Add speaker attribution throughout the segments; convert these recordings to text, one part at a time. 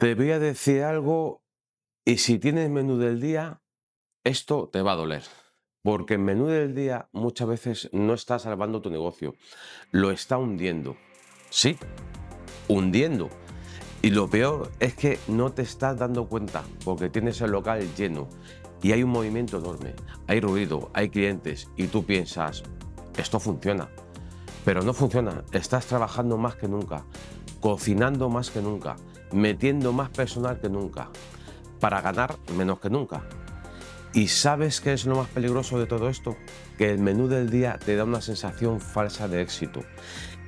Speaker 1: Te voy a decir algo y si tienes menú del día, esto te va a doler. Porque el menú del día muchas veces no está salvando tu negocio, lo está hundiendo. Sí, hundiendo. Y lo peor es que no te estás dando cuenta porque tienes el local lleno y hay un movimiento enorme, hay ruido, hay clientes y tú piensas, esto funciona. Pero no funciona, estás trabajando más que nunca, cocinando más que nunca, metiendo más personal que nunca, para ganar menos que nunca. ¿Y sabes qué es lo más peligroso de todo esto? Que el menú del día te da una sensación falsa de éxito.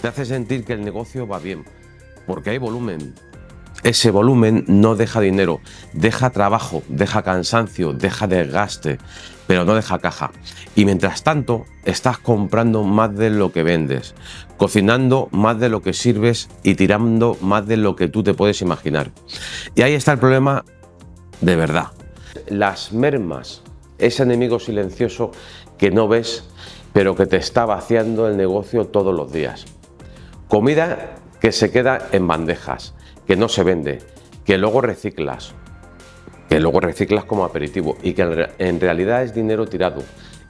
Speaker 1: Te hace sentir que el negocio va bien, porque hay volumen. Ese volumen no deja dinero, deja trabajo, deja cansancio, deja desgaste, pero no deja caja. Y mientras tanto, estás comprando más de lo que vendes, cocinando más de lo que sirves y tirando más de lo que tú te puedes imaginar. Y ahí está el problema de verdad. Las mermas, ese enemigo silencioso que no ves, pero que te está vaciando el negocio todos los días. Comida que se queda en bandejas, que no se vende, que luego reciclas como aperitivo y que en realidad es dinero tirado.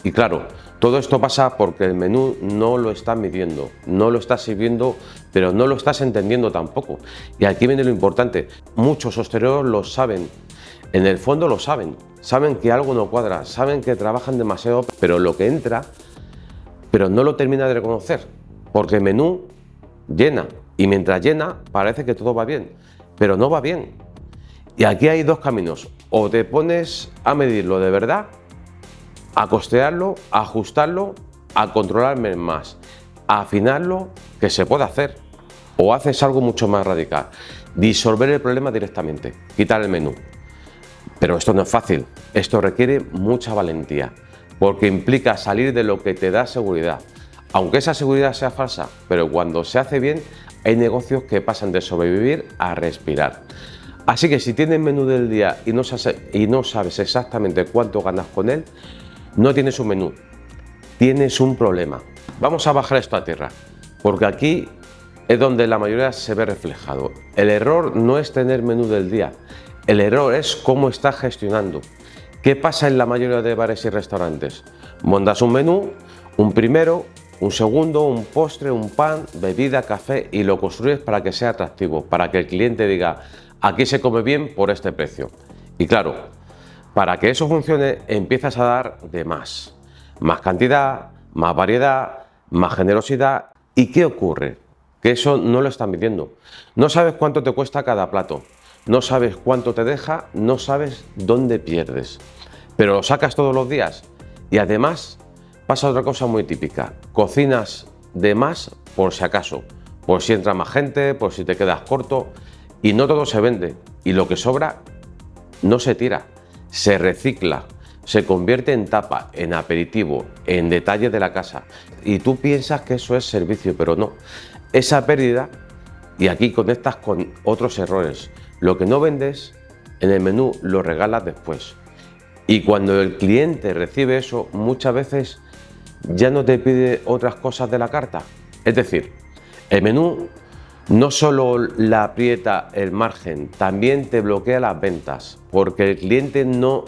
Speaker 1: Y claro, todo esto pasa porque el menú no lo estás midiendo, no lo estás sirviendo, pero no lo estás entendiendo tampoco. Y aquí viene lo importante, muchos hosteleros lo saben, en el fondo lo saben, saben que algo no cuadra, saben que trabajan demasiado, pero lo que entra, pero no lo termina de reconocer, porque el menú llena y mientras llena parece que todo va bien, pero no va bien. Y aquí hay dos caminos, o te pones a medirlo de verdad, a costearlo, a ajustarlo, a controlarme más, a afinarlo, que se puede hacer, o haces algo mucho más radical, disolver el problema directamente, quitar el menú. Pero esto no es fácil, esto requiere mucha valentía, porque implica salir de lo que te da seguridad, aunque esa seguridad sea falsa, pero cuando se hace bien, hay negocios que pasan de sobrevivir a respirar. Así que si tienes menú del día y no sabes exactamente cuánto ganas con él, no tienes un menú, tienes un problema. Vamos a bajar esto a tierra, porque aquí es donde la mayoría se ve reflejado. El error no es tener menú del día, el error es cómo estás gestionando. ¿Qué pasa en la mayoría de bares y restaurantes? Montas un menú, un primero, un segundo, un postre, un pan, bebida, café y lo construyes para que sea atractivo, para que el cliente diga, aquí se come bien por este precio. Y claro, para que eso funcione empiezas a dar de más. Más cantidad, más variedad, más generosidad. ¿Y qué ocurre? Que eso no lo están midiendo. No sabes cuánto te cuesta cada plato, no sabes cuánto te deja, no sabes dónde pierdes. Pero lo sacas todos los días y además pasa otra cosa muy típica. Cocinas de más por si acaso, por si entra más gente, por si te quedas corto y no todo se vende y lo que sobra no se tira, se recicla, se convierte en tapa, en aperitivo, en detalle de la casa y tú piensas que eso es servicio, pero no. Esa pérdida, y aquí conectas con otros errores, lo que no vendes en el menú lo regalas después. Y cuando el cliente recibe eso, muchas veces ya no te pide otras cosas de la carta. Es decir, el menú no solo la aprieta el margen, también te bloquea las ventas, porque el cliente no,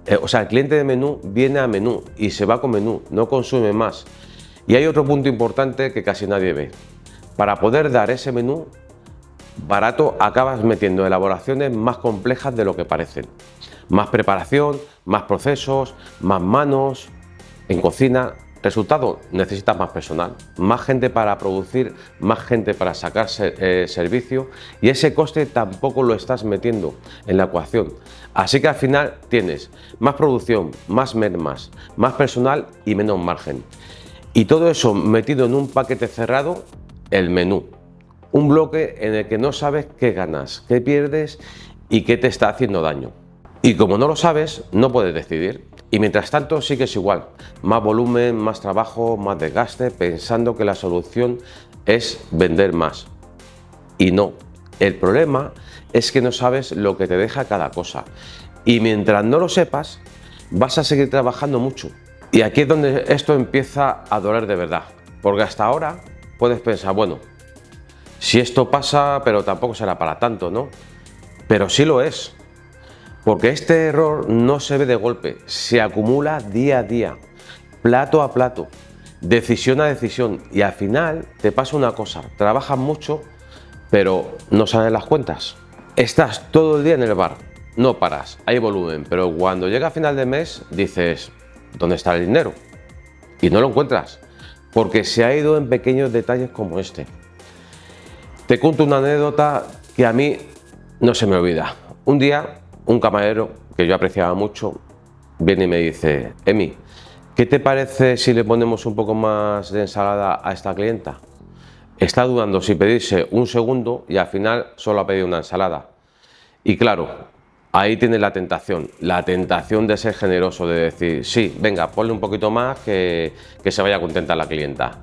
Speaker 1: el cliente de menú viene a menú y se va con menú, no consume más. Y hay otro punto importante que casi nadie ve. Para poder dar ese menú barato acabas metiendo elaboraciones más complejas de lo que parecen. Más preparación, más procesos, más manos en cocina. Resultado, necesitas más personal, más gente para producir, más gente para sacar servicio y ese coste tampoco lo estás metiendo en la ecuación. Así que al final tienes más producción, más mermas, más personal y menos margen. Y todo eso metido en un paquete cerrado, el menú. Un bloque en el que no sabes qué ganas, qué pierdes y qué te está haciendo daño. Y como no lo sabes, no puedes decidir. Y mientras tanto sigues igual, más volumen, más trabajo, más desgaste, pensando que la solución es vender más. Y no, el problema es que no sabes lo que te deja cada cosa. Y mientras no lo sepas, vas a seguir trabajando mucho. Y aquí es donde esto empieza a doler de verdad. Porque hasta ahora puedes pensar, bueno, si esto pasa, pero tampoco será para tanto, ¿no? pero sí lo es, porque este error no se ve de golpe, se acumula día a día, plato a plato, decisión a decisión, y al final te pasa una cosa: trabajas mucho pero no salen las cuentas. Estás todo el día en el bar, no paras, hay volumen, pero cuando llega a final de mes dices, ¿dónde está el dinero? Y no lo encuentras, porque se ha ido en pequeños detalles como este. Te cuento una anécdota que a mí no se me olvida. Un día, un camarero que yo apreciaba mucho viene y me dice, Emi, ¿qué te parece si le ponemos un poco más de ensalada a esta clienta? Está dudando si pedirse un segundo y al final solo ha pedido una ensalada. Y claro, ahí tienes la tentación de ser generoso, de decir, sí, venga, ponle un poquito más que se vaya contenta la clienta.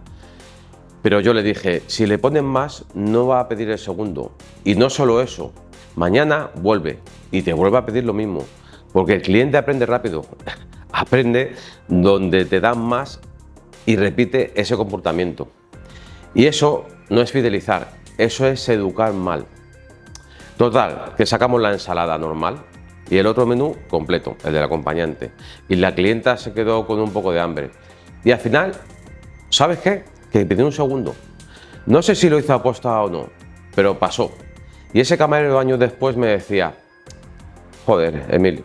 Speaker 1: Pero yo le dije, si le ponen más, no va a pedir el segundo. Y no solo eso, mañana vuelve y te vuelve a pedir lo mismo. Porque el cliente aprende rápido, aprende donde te dan más y repite ese comportamiento. Y eso no es fidelizar, eso es educar mal. Total, que sacamos la ensalada normal y el otro menú completo, el del acompañante. Y la clienta se quedó con un poco de hambre. Y al final, ¿sabes qué? Que pidió un segundo. No sé si lo hizo aposta o no, pero pasó. Y ese camarero años después me decía, joder, Emilio,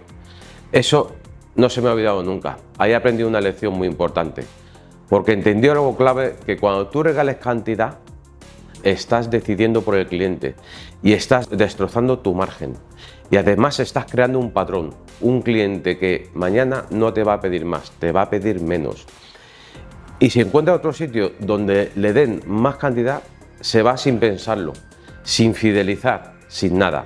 Speaker 1: eso no se me ha olvidado nunca. Ahí aprendí una lección muy importante. Porque entendió algo clave, que cuando tú regales cantidad, estás decidiendo por el cliente y estás destrozando tu margen. Y además estás creando un patrón, un cliente que mañana no te va a pedir más, te va a pedir menos. Y si encuentra otro sitio donde le den más cantidad, se va sin pensarlo, sin fidelizar, sin nada.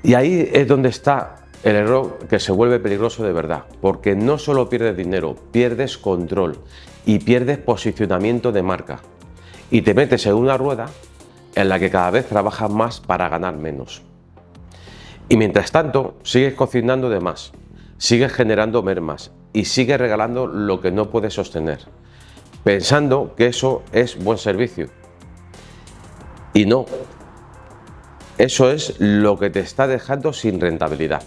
Speaker 1: Y ahí es donde está el error, que se vuelve peligroso de verdad, porque no solo pierdes dinero, pierdes control y pierdes posicionamiento de marca. Y te metes en una rueda en la que cada vez trabajas más para ganar menos. Y mientras tanto, sigues cocinando de más, sigues generando mermas y sigues regalando lo que no puedes sostener, pensando que eso es buen servicio. Y no, eso es lo que te está dejando sin rentabilidad.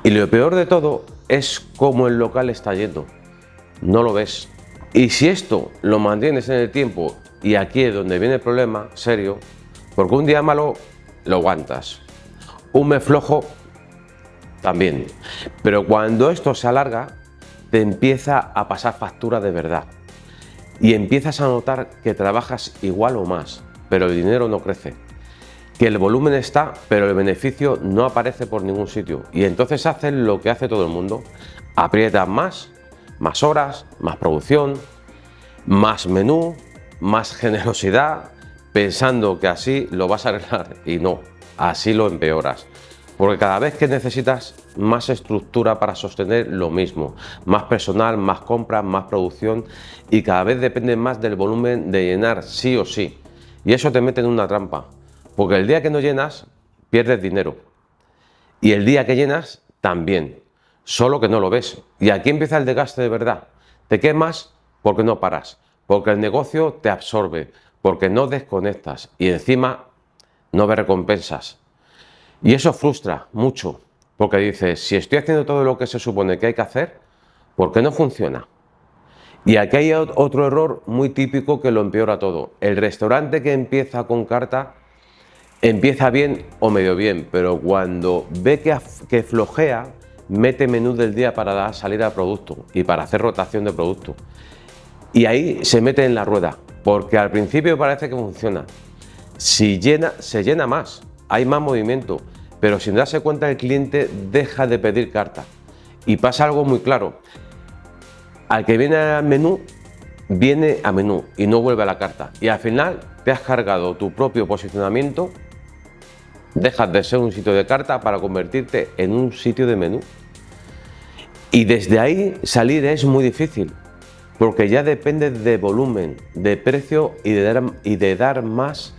Speaker 1: Y lo peor de todo es cómo el local está yendo. No lo ves. Y si esto lo mantienes en el tiempo, y aquí es donde viene el problema serio, porque un día malo lo aguantas, un mes flojo también, pero cuando esto se alarga, te empieza a pasar factura de verdad y empiezas a notar que trabajas igual o más, pero el dinero no crece, que el volumen está, pero el beneficio no aparece por ningún sitio, y entonces haces lo que hace todo el mundo: aprietas más horas, más producción, más menú, más generosidad, pensando que así lo vas a arreglar, y no, así lo empeoras. Porque cada vez que necesitas más estructura para sostener lo mismo, más personal, más compras, más producción, y cada vez depende más del volumen de llenar sí o sí. Y eso te mete en una trampa, porque el día que no llenas, pierdes dinero. Y el día que llenas, también, solo que no lo ves. Y aquí empieza el desgaste de verdad. Te quemas porque no paras, porque el negocio te absorbe, porque no desconectas y encima no ves recompensas. Y eso frustra mucho, porque dices, si estoy haciendo todo lo que se supone que hay que hacer, ¿por qué no funciona? Y aquí hay otro error muy típico que lo empeora todo. El restaurante que empieza con carta empieza bien o medio bien, pero cuando ve que flojea, mete menú del día para dar salida a producto y para hacer rotación de producto. Y ahí se mete en la rueda, porque al principio parece que funciona. Si llena, se llena más, hay más movimiento, pero sin darse cuenta el cliente deja de pedir carta. Y pasa algo muy claro: al que viene a menú y no vuelve a la carta. Y al final te has cargado tu propio posicionamiento, dejas de ser un sitio de carta para convertirte en un sitio de menú. Y desde ahí salir es muy difícil, porque ya depende de volumen, de precio y de dar más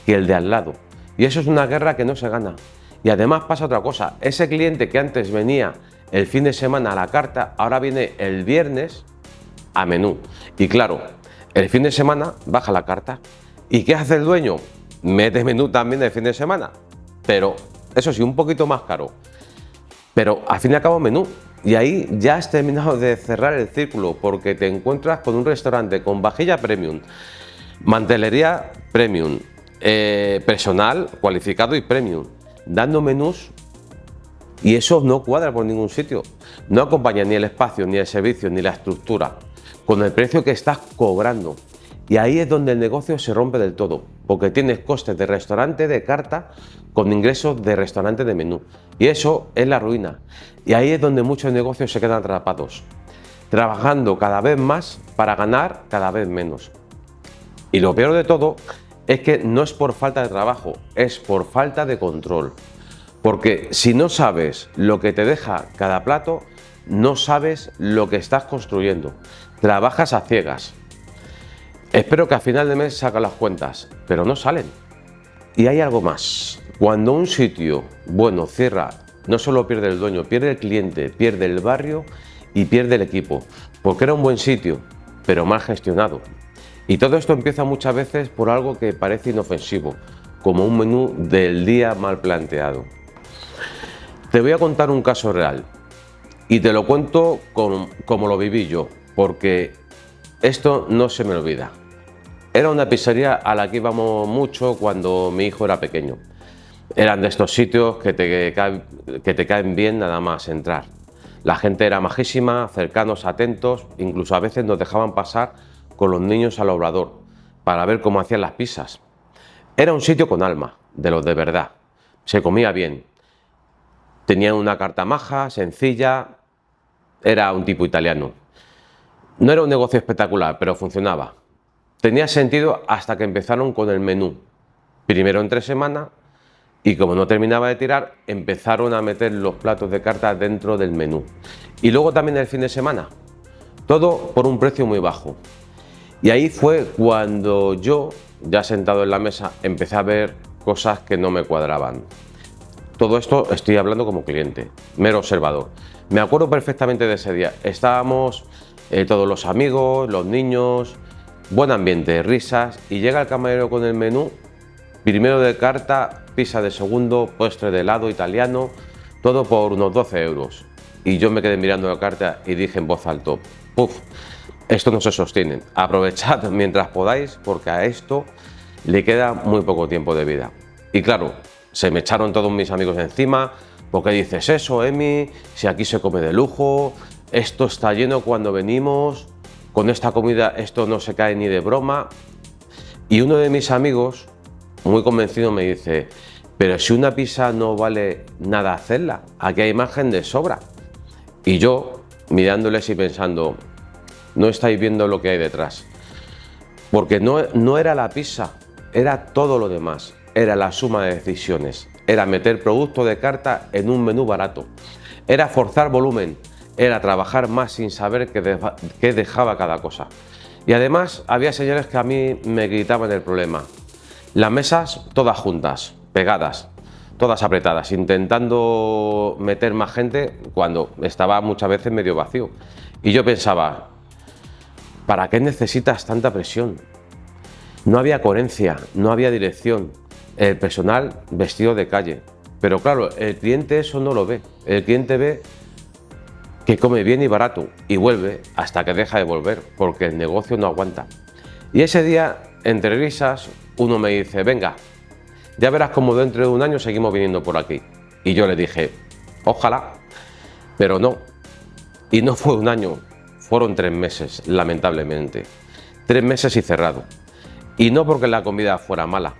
Speaker 1: que el de al lado. Y eso es una guerra que no se gana. Y además pasa otra cosa: ese cliente que antes venía el fin de semana a la carta, ahora viene el viernes a menú. Y claro, el fin de semana baja la carta. ¿Y qué hace el dueño? Mete menú también el fin de semana, pero Eso sí, un poquito más caro, pero al fin y al cabo menú. Y ahí ya has terminado de cerrar el círculo, porque te encuentras con un restaurante con vajilla premium, mantelería premium, personal cualificado y premium, dando menús, y eso no cuadra por ningún sitio. No acompaña ni el espacio, ni el servicio, ni la estructura, con el precio que estás cobrando. Y ahí es donde el negocio se rompe del todo, porque tienes costes de restaurante de carta con ingresos de restaurante de menú. Y eso es la ruina. Y ahí es donde muchos negocios se quedan atrapados, trabajando cada vez más para ganar cada vez menos. Y lo peor de todo es que no es por falta de trabajo, es por falta de control. Porque si no sabes lo que te deja cada plato, no sabes lo que estás construyendo. Trabajas a ciegas. Espero que a final de mes saques las cuentas, pero no salen. Y hay algo más. Cuando un sitio bueno cierra, no solo pierde el dueño, pierde el cliente, pierde el barrio y pierde el equipo. Porque era un buen sitio, pero mal gestionado. Y todo esto empieza muchas veces por algo que parece inofensivo, como un menú del día mal planteado. Te voy a contar un caso real y te lo cuento como lo viví yo, porque esto no se me olvida. Era una pizzería a la que íbamos mucho cuando mi hijo era pequeño. Eran de estos sitios que te caen bien nada más entrar. La gente era majísima, cercanos, atentos, incluso a veces nos dejaban pasar con los niños al obrador para ver cómo hacían las pizzas. Era un sitio con alma, de los de verdad. Se comía bien. Tenía una carta maja, sencilla, era un tipo italiano. No era un negocio espectacular, pero funcionaba. Tenía sentido hasta que empezaron con el menú. Primero entre semana, y como no terminaba de tirar, empezaron a meter los platos de carta dentro del menú. Y luego también el fin de semana. Todo por un precio muy bajo. Y ahí fue cuando yo, ya sentado en la mesa, empecé a ver cosas que no me cuadraban. Todo esto estoy hablando como cliente, mero observador. Me acuerdo perfectamente de ese día. Estábamos todos los amigos, los niños, buen ambiente, risas, y llega el camarero con el menú, primero de carta, pizza de segundo, postre de helado italiano, todo por unos 12 euros. Y yo me quedé mirando la carta y dije en voz alta, ¡puf! Esto no se sostiene. Aprovechad mientras podáis, porque a esto le queda muy poco tiempo de vida. Y claro, se me echaron todos mis amigos encima. ¿Por qué dices eso, Emi? Si aquí se come de lujo, esto está lleno cuando venimos, con esta comida esto no se cae ni de broma. Y uno de mis amigos, muy convencido, me dice, pero si una pizza no vale nada hacerla, aquí hay margen de sobra. Y yo, mirándoles y pensando, no estáis viendo lo que hay detrás. Porque no era la pizza, era todo lo demás. Era la suma de decisiones, era meter producto de carta en un menú barato, era forzar volumen, era trabajar más sin saber qué dejaba cada cosa. Y además había señores que a mí me gritaban el problema. Las mesas todas juntas, pegadas, todas apretadas, intentando meter más gente cuando estaba muchas veces medio vacío. Y yo pensaba, ¿para qué necesitas tanta presión? No había coherencia, no había dirección. El personal vestido de calle. Pero claro, el cliente eso no lo ve. El cliente ve que come bien y barato y vuelve hasta que deja de volver, porque el negocio no aguanta. Y ese día, entre risas, uno me dice, venga, ya verás cómo dentro de un año seguimos viniendo por aquí. Y yo le dije, ojalá, pero no. Y no fue un año, fueron 3 meses, lamentablemente. 3 meses y cerrado. Y no porque la comida fuera mala,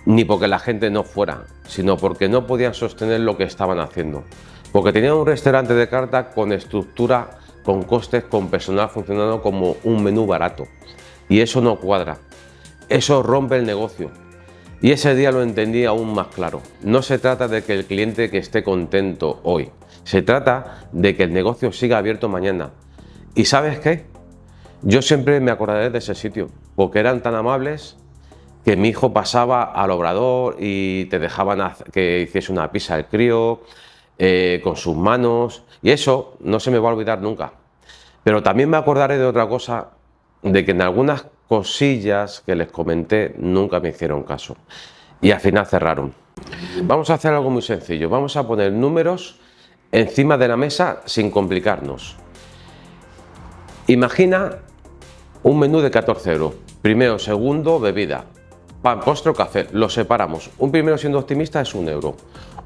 Speaker 1: ni porque la gente no fuera, sino porque no podían sostener lo que estaban haciendo. Porque tenían un restaurante de carta con estructura, con costes, con personal funcionando como un menú barato. Y eso no cuadra. Eso rompe el negocio. Y ese día lo entendí aún más claro. No se trata de que el cliente que esté contento hoy. Se trata de que el negocio siga abierto mañana. ¿Y sabes qué? Yo siempre me acordaré de ese sitio, porque eran tan amables que mi hijo pasaba al obrador y te dejaban que hiciese una pizza el crío con sus manos, y eso no se me va a olvidar nunca. Pero también me acordaré de otra cosa, de que en algunas cosillas que les comenté nunca me hicieron caso y al final cerraron. Vamos a hacer algo muy sencillo. Vamos a poner números encima de la mesa sin complicarnos. Imagina un menú de 14 euros. Primero, segundo, bebida. Pan, postre o café. Lo separamos. Un primero, siendo optimista, es 1 euro.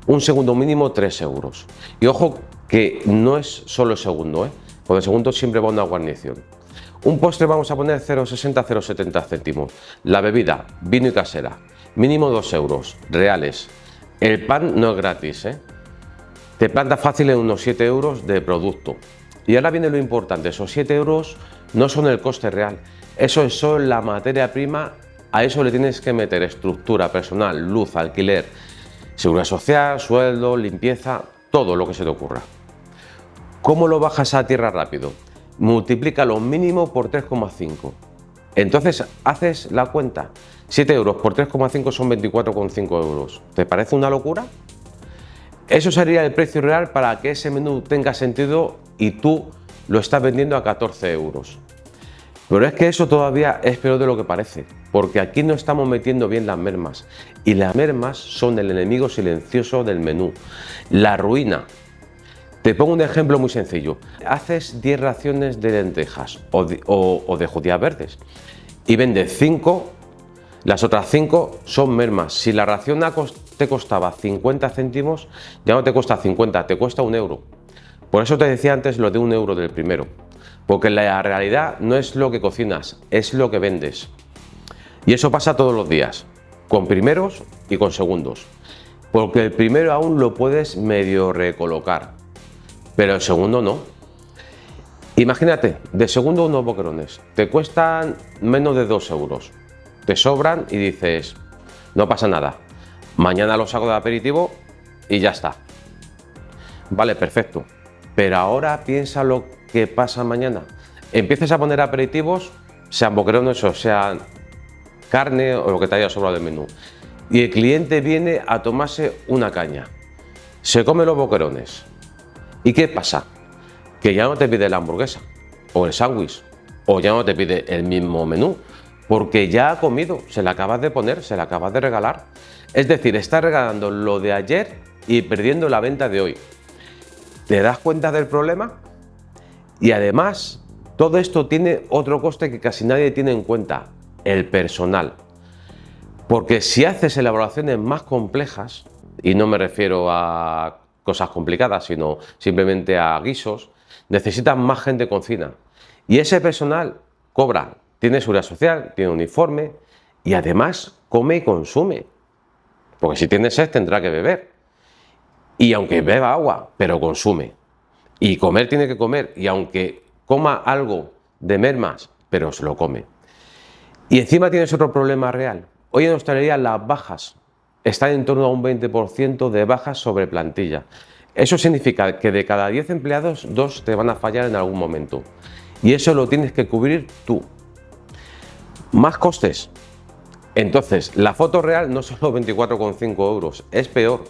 Speaker 1: Un segundo mínimo, 3 euros. Y ojo que no es solo el segundo, porque el segundo siempre va una guarnición. Un postre vamos a poner 0,60, 0,70 céntimos. La bebida, vino y casera. Mínimo 2 euros reales. El pan no es gratis, Te planta fácil en unos 7 euros de producto. Y ahora viene lo importante, esos 7 euros no son el coste real, eso es solo la materia prima, a eso le tienes que meter estructura, personal, luz, alquiler, seguridad social, sueldo, limpieza, todo lo que se te ocurra. ¿Cómo lo bajas a tierra rápido? Multiplica lo mínimo por 3,5. Entonces haces la cuenta, 7 euros por 3,5 son 24,5 euros. ¿Te parece una locura? Eso sería el precio real para que ese menú tenga sentido y tú lo estás vendiendo a 14 euros. Pero es que eso todavía es peor de lo que parece, porque aquí no estamos metiendo bien las mermas. Y las mermas son el enemigo silencioso del menú, la ruina. Te pongo un ejemplo muy sencillo. Haces 10 raciones de lentejas o de judías verdes y vendes 5, las otras 5 son mermas. Si la ración te costaba 50 céntimos, ya no te cuesta 50, te cuesta 1 euro. Por eso te decía antes lo de 1 euro del primero, porque la realidad no es lo que cocinas, es lo que vendes. Y eso pasa todos los días, con primeros y con segundos, porque el primero aún lo puedes medio recolocar, pero el segundo no. Imagínate, de segundo unos boquerones, te cuestan menos de 2 euros, te sobran y dices, no pasa nada, mañana los saco de aperitivo y ya está. Vale, perfecto. Pero ahora piensa lo que pasa mañana. Empieces a poner aperitivos, sean boquerones o sean carne o lo que te haya sobrado del menú. Y el cliente viene a tomarse una caña. Se come los boquerones. ¿Y qué pasa? Que ya no te pide la hamburguesa o el sándwich o ya no te pide el mismo menú porque ya ha comido, se la acabas de poner, se la acabas de regalar. Es decir, estás regalando lo de ayer y perdiendo la venta de hoy. ¿Te das cuenta del problema? Y además, todo esto tiene otro coste que casi nadie tiene en cuenta, el personal. Porque si haces elaboraciones más complejas, y no me refiero a cosas complicadas, sino simplemente a guisos, necesitas más gente de cocina. Y ese personal cobra, tiene seguridad social, tiene uniforme y además come y consume. Porque si tiene sed tendrá que beber. Y aunque beba agua, pero consume. Y comer tiene que comer. Y aunque coma algo de mermas, pero se lo come. Y encima tienes otro problema real. Hoy en hostelería las bajas están en torno a un 20% de bajas sobre plantilla. Eso significa que de cada 10 empleados, 2 te van a fallar en algún momento. Y eso lo tienes que cubrir tú. Más costes. Entonces, la foto real no son los 24,5 euros, es peor.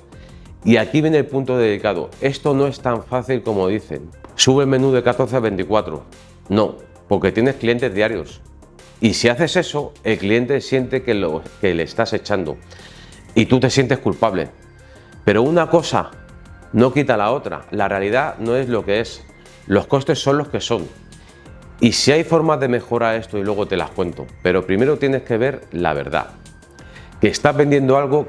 Speaker 1: Y aquí viene el punto delicado. Esto no es tan fácil como dicen. Sube el menú de 14 a 24. No, porque tienes clientes diarios. Y si haces eso, el cliente siente que le estás echando. Y tú te sientes culpable. Pero una cosa no quita la otra. La realidad no es lo que es. Los costes son los que son. Y si hay formas de mejorar esto y luego te las cuento. Pero primero tienes que ver la verdad. Que estás vendiendo algo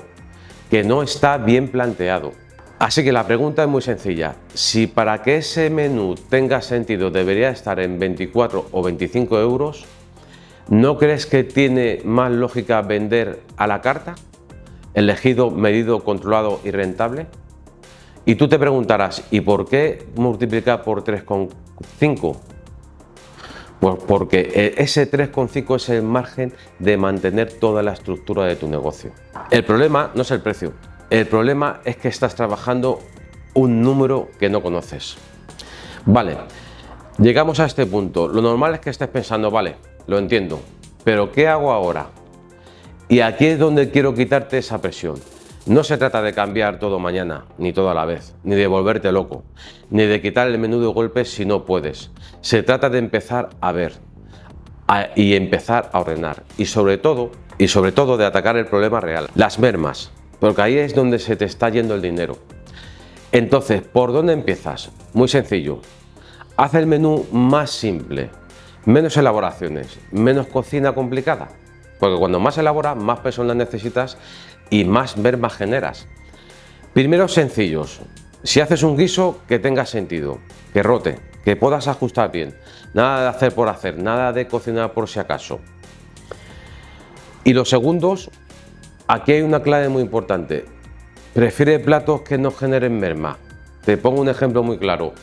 Speaker 1: que no está bien planteado. Así que la pregunta es muy sencilla. Si para que ese menú tenga sentido debería estar en 24 o 25 euros, ¿no crees que tiene más lógica vender a la carta? Elegido, medido, controlado y rentable. Y tú te preguntarás, ¿y por qué multiplicar por 3,5? Pues porque ese 3,5 es el margen de mantener toda la estructura de tu negocio. El problema no es el precio, el problema es que estás trabajando un número que no conoces. Vale, llegamos a este punto. Lo normal es que estés pensando, vale, lo entiendo, pero ¿qué hago ahora? Y aquí es donde quiero quitarte esa presión. No se trata de cambiar todo mañana, ni todo a la vez, ni de volverte loco, ni de quitar el menú de golpes si no puedes. Se trata de empezar a ver y empezar a ordenar y sobre todo de atacar el problema real, las mermas. porque ahí es donde se te está yendo el dinero. Entonces, ¿por dónde empiezas? Muy sencillo. Haz el menú más simple, menos elaboraciones, menos cocina complicada, porque cuando más elaboras, más personas necesitas y más mermas generas. Primeros sencillos. Si haces un guiso, que tenga sentido, que rote, que puedas ajustar bien. Nada de hacer por hacer, nada de cocinar por si acaso. Y los segundos, aquí hay una clave muy importante. Prefiere platos que no generen merma. Te pongo un ejemplo muy claro.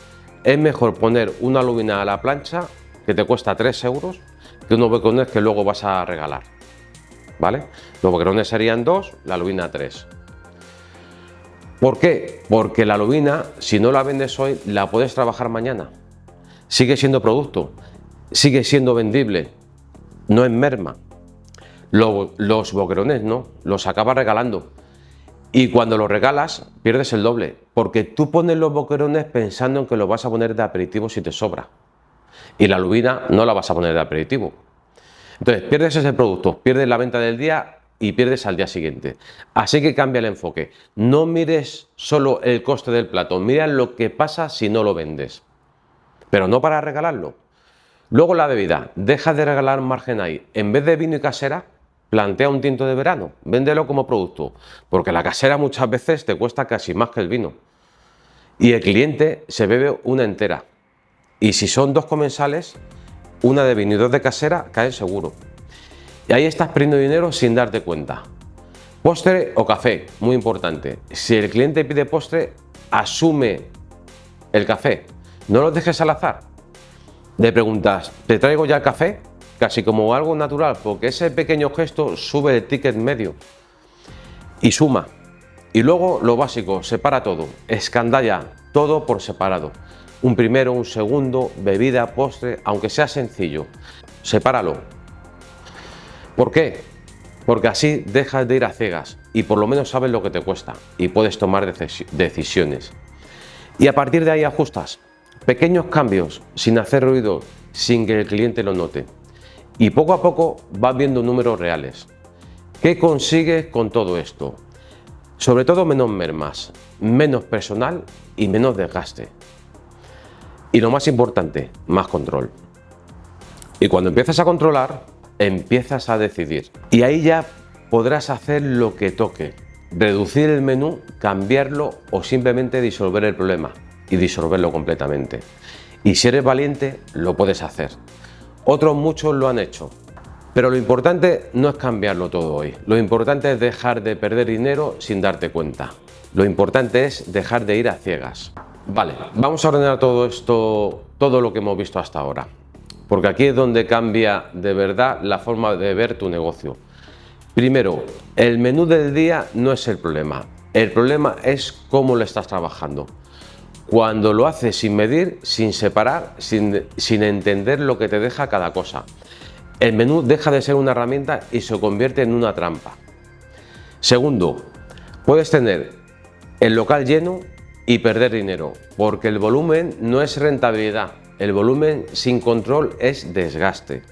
Speaker 1: Es mejor poner una lubina a la plancha, que te cuesta 3 euros, que unos boquerones que luego vas a regalar. ¿Vale? Los boquerones serían 2, la lubina 3. ¿Por qué? Porque la lubina, si no la vendes hoy, la puedes trabajar mañana. Sigue siendo producto, sigue siendo vendible, no es merma. Los boquerones no, los acabas regalando. Y cuando los regalas, pierdes el doble, porque tú pones los boquerones pensando en que los vas a poner de aperitivo si te sobra. Y la lubina no la vas a poner de aperitivo. Entonces, pierdes ese producto, pierdes la venta del día y pierdes al día siguiente. Así que cambia el enfoque. No mires solo el coste del plato, mira lo que pasa si no lo vendes. Pero no para regalarlo. Luego la bebida, deja de regalar margen ahí. En vez de vino y casera, plantea un tinto de verano, véndelo como producto, porque la casera muchas veces te cuesta casi más que el vino. Y el cliente se bebe una entera. Y si son 2 comensales, una de vino y 2 de casera caen seguro. Y ahí estás perdiendo dinero sin darte cuenta. Postre o café, muy importante. Si el cliente pide postre, asume el café. No lo dejes al azar. Le preguntas, ¿te traigo ya el café? Casi como algo natural, porque ese pequeño gesto sube el ticket medio y suma. Y luego lo básico, separa todo, escandalla todo por separado. Un primero, un segundo, bebida, postre, aunque sea sencillo, sepáralo. ¿Por qué? Porque así dejas de ir a ciegas y por lo menos sabes lo que te cuesta y puedes tomar decisiones. Y a partir de ahí ajustas. Pequeños cambios, sin hacer ruido, sin que el cliente lo note. Y poco a poco vas viendo números reales. ¿Qué consigues con todo esto? Sobre todo menos mermas, menos personal y menos desgaste. Y lo más importante, más control. Y cuando empiezas a controlar, empiezas a decidir. Y ahí ya podrás hacer lo que toque. Reducir el menú, cambiarlo o simplemente disolver el problema y disolverlo completamente. Y si eres valiente, lo puedes hacer. Otros muchos lo han hecho. Pero lo importante no es cambiarlo todo hoy. Lo importante es dejar de perder dinero sin darte cuenta. Lo importante es dejar de ir a ciegas. Vale, vamos a ordenar todo esto, todo lo que hemos visto hasta ahora. Porque aquí es donde cambia de verdad la forma de ver tu negocio. Primero, el menú del día no es el problema. El problema es cómo lo estás trabajando. Cuando lo haces sin medir, sin separar, sin entender lo que te deja cada cosa. El menú deja de ser una herramienta y se convierte en una trampa. Segundo, puedes tener el local lleno y perder dinero, porque el volumen no es rentabilidad. El volumen sin control es desgaste.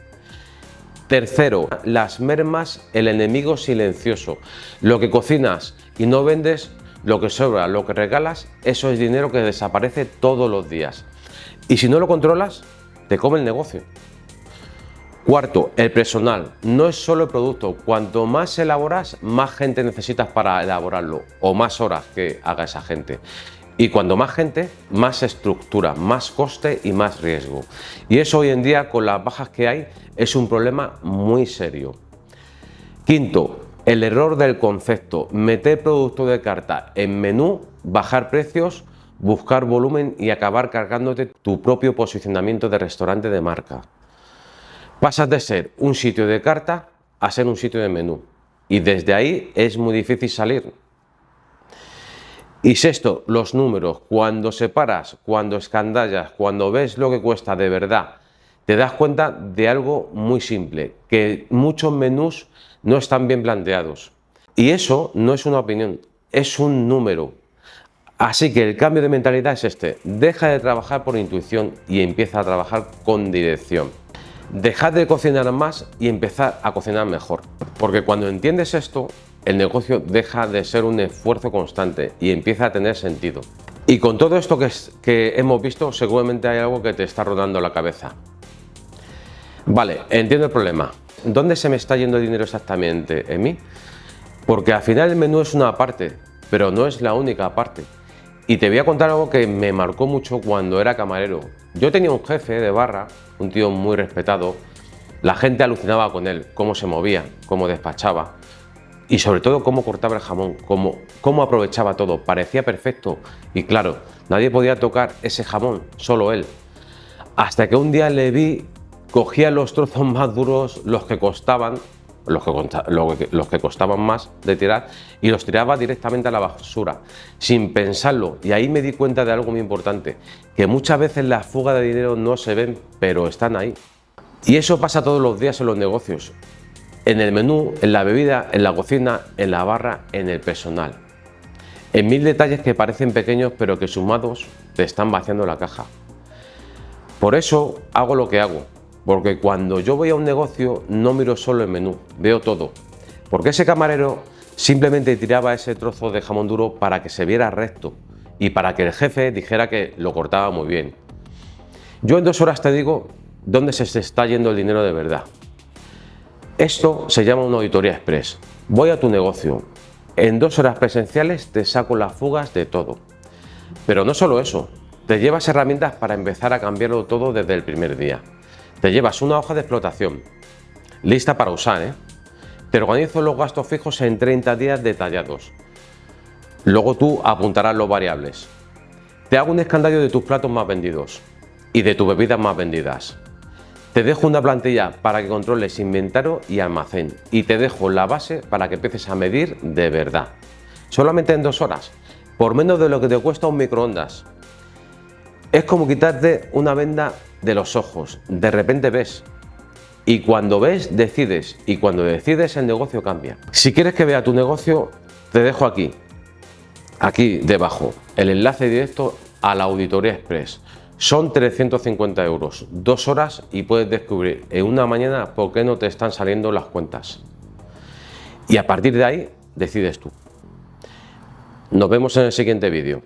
Speaker 1: Tercero, las mermas, el enemigo silencioso. Lo que cocinas y no vendes, lo que sobra, lo que regalas, eso es dinero que desaparece todos los días. Y si no lo controlas, te come el negocio. Cuarto, el personal. No es solo el producto. Cuanto más elaboras, más gente necesitas para elaborarlo o más horas que haga esa gente. Y cuando más gente, más estructura, más coste y más riesgo. Y eso hoy en día, con las bajas que hay, es un problema muy serio. Quinto, el error del concepto. Meter producto de carta en menú, bajar precios, buscar volumen y acabar cargándote tu propio posicionamiento de restaurante de marca. Pasas de ser un sitio de carta a ser un sitio de menú. Y desde ahí es muy difícil salir. Y sexto, los números. Cuando separas, cuando escandallas, cuando ves lo que cuesta de verdad, te das cuenta de algo muy simple, que muchos menús no están bien planteados. Y eso no es una opinión, es un número. Así que el cambio de mentalidad es este. Deja de trabajar por intuición y empieza a trabajar con dirección. Dejad de cocinar más y empezar a cocinar mejor. Porque cuando entiendes esto, el negocio deja de ser un esfuerzo constante y empieza a tener sentido. Y con todo esto que hemos visto, seguramente hay algo que te está rodando la cabeza. Vale, entiendo el problema. ¿Dónde se me está yendo el dinero exactamente? ¿En mí? Porque al final el menú es una parte, pero no es la única parte. Y te voy a contar algo que me marcó mucho cuando era camarero. Yo tenía un jefe de barra, un tío muy respetado. La gente alucinaba con él, cómo se movía, cómo despachaba y sobre todo cómo cortaba el jamón, cómo aprovechaba todo. Parecía perfecto y claro, nadie podía tocar ese jamón, solo él. Hasta que un día le vi, cogía los trozos más duros, los que costaban más de tirar, y los tiraba directamente a la basura, sin pensarlo. Y ahí me di cuenta de algo muy importante, que muchas veces las fugas de dinero no se ven, pero están ahí. Y eso pasa todos los días en los negocios, en el menú, en la bebida, en la cocina, en la barra, en el personal. En mil detalles que parecen pequeños, pero que sumados te están vaciando la caja. Por eso hago lo que hago. Porque cuando yo voy a un negocio no miro solo el menú, veo todo. Porque ese camarero simplemente tiraba ese trozo de jamón duro para que se viera recto y para que el jefe dijera que lo cortaba muy bien. Yo en 2 horas te digo dónde se está yendo el dinero de verdad. Esto se llama una auditoría express. Voy a tu negocio. En 2 horas presenciales te saco las fugas de todo. Pero no solo eso, te llevas herramientas para empezar a cambiarlo todo desde el primer día. Te llevas una hoja de explotación, lista para usar, ¿eh? Te organizo los gastos fijos en 30 días detallados. Luego tú apuntarás los variables. Te hago un escandallo de tus platos más vendidos y de tus bebidas más vendidas. Te dejo una plantilla para que controles inventario y almacén y te dejo la base para que empieces a medir de verdad. Solamente en 2 horas, por menos de lo que te cuesta un microondas. Es como quitarte una venda de los ojos. De repente ves. Y cuando ves, decides. Y cuando decides, el negocio cambia. Si quieres que vea tu negocio, te dejo aquí debajo, el enlace directo a la auditoría express. Son 350 €, 2 horas y puedes descubrir en una mañana por qué no te están saliendo las cuentas. Y a partir de ahí, decides tú. Nos vemos en el siguiente vídeo.